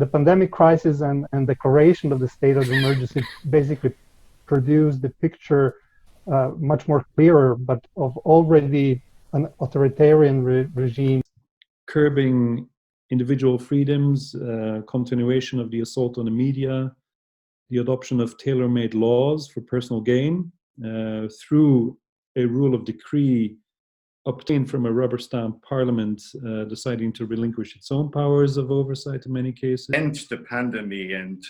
the pandemic crisis and declaration of the state of emergency basically produced the picture much more clearer, but of already an authoritarian regime. Curbing individual freedoms, continuation of the assault on the media, the adoption of tailor-made laws for personal gain through a rule of decree obtained from a rubber stamp parliament deciding to relinquish its own powers of oversight in many cases. And the pandemic and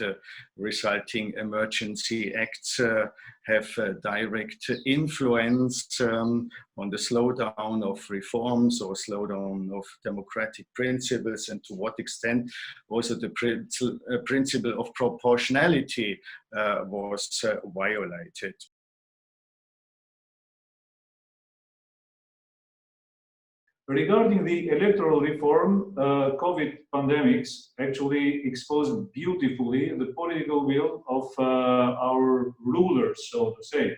resulting emergency acts have a direct influence on the slowdown of reforms or slowdown of democratic principles, and to what extent also the principle of proportionality was violated. Regarding the electoral reform, COVID pandemics actually exposed beautifully the political will of our rulers, so to say.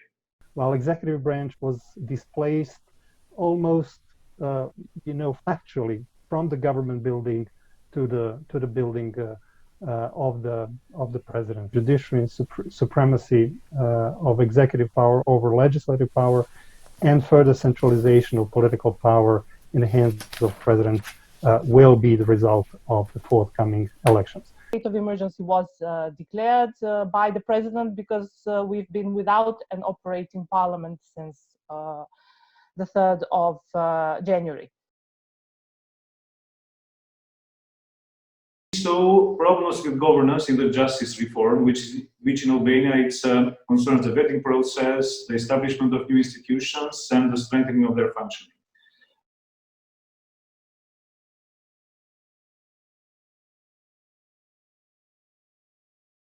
While executive branch was displaced almost, factually from the government building to the building of the president. Judiciary supremacy of executive power over legislative power, and further centralization of political power in the hands of president will be the result of the forthcoming elections. State of emergency was declared by the president because we've been without an operating parliament since the 3rd of January. So problems with governance in the justice reform, which in Albania concerns the vetting process, the establishment of new institutions, and the strengthening of their functioning.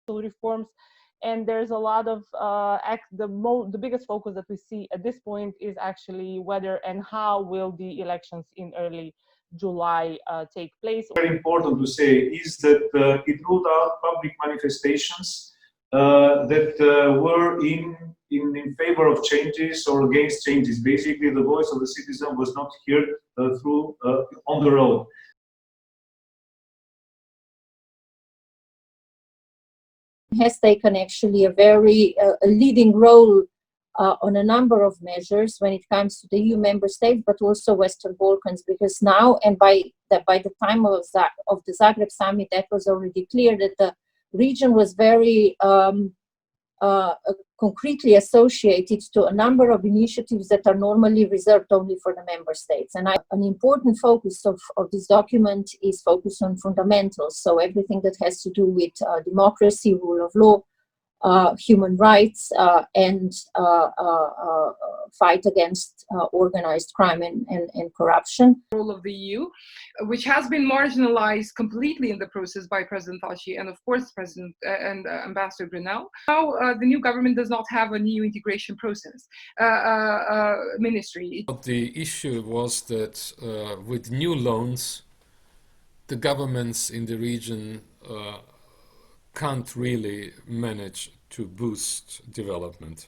Reforms, and there's a lot of the biggest focus that we see at this point is actually whether and how will the elections in early July take place. Very important to say is that it ruled out public manifestations that were in favor of changes or against changes. Basically, the voice of the citizen was not heard on the road. Has taken actually a very leading role on a number of measures when it comes to the EU member states, but also Western Balkans, because now and by the time of the Zagreb summit, that was already clear that the region was very concretely associated to a number of initiatives that are normally reserved only for the member states. And an important focus of this document is focus on fundamentals. So everything that has to do with democracy, rule of law, human rights, and fight against organized crime and corruption. Role of the EU, which has been marginalized completely in the process by President Taci and of course President and Ambassador Brunel. Now the new government does not have an EU integration process ministry. The issue was that with new loans, the governments in the region can't really manage to boost development,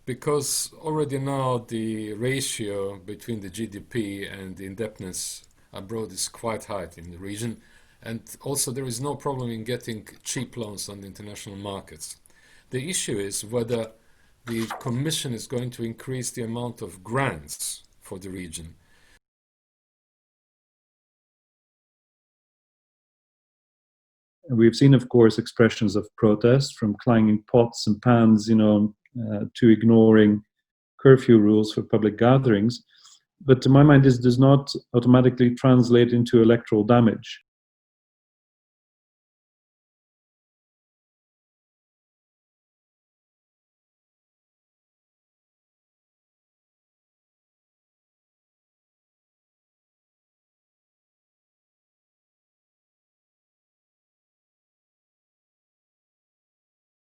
because already now the ratio between the GDP and the indebtedness abroad is quite high in the region, and also there is no problem in getting cheap loans on the international markets. The issue is whether the Commission is going to increase the amount of grants for the region. We've seen, of course, expressions of protest, from clanging pots and pans, to ignoring curfew rules for public gatherings. But to my mind, this does not automatically translate into electoral damage.